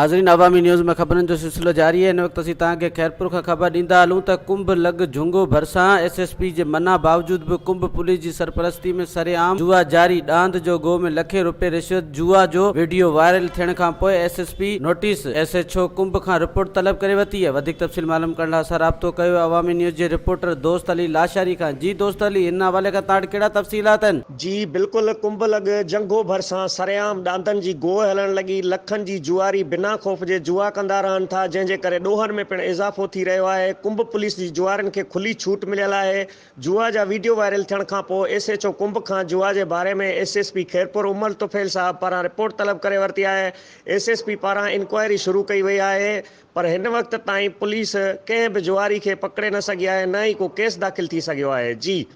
नाज़रीन, अवामी न्यूज़ में खबरन जो सिलसिलो जारी है। इन वक्त असीं तव्हांखे खैरपुर का खबर ॾींदा हलूं त कुंभ लग झुंगो भरिसां SSP जे मना बावजूद भी कुंभ पुलिस की सरपरस्ती में सरेआम जुआ जारी। डांद जो गो में लखे रुपए रिश्वत जुआ जो वीडियो वायरल थियण खां पोइ SSP नोटिस SHO कुंभ खां रिपोर्ट तलब करे वरिती है। वधिक तफ़सील मालूम करण लाइ असां राब्तो कयो अवामी न्यूज़ जे रिपोर्टर दोस्त अली लाशारी खां। जी दोस्त अली, इन हवाले खां तव्हां वटि कहिड़ा तफ़सीलात आहिनि? जी बिल्कुल, कुंभ लग जंगो भरसां सरेआम डांदन जी गोह हलण लगी। लखन जी जुआरी बिना खौफ जे जुआ कंदा रहन था, जंहिंजे करे ॾोहर में पिण इज़ाफ़ो थी रहियो आहे। कुंभ पुलिस जी जुआरनि खे खुली छूट मिलियल आहे। जुआ जा वीडियो वायरल थियण खां पोइ SHO कुंभ खां जुआ जे बारे में SSP खैरपुर उमर तुफैल साहब पारां रिपोर्ट तलब करे वरिती आहे। SSP पारां इंक्वायरी शुरू कई वई आहे, पर हिन वक्त ताईं पुलिस कंहिं बि जुआरी खे पकड़े न सघी आहे, न ई को केस दाख़िल थी सघियो आहे। जी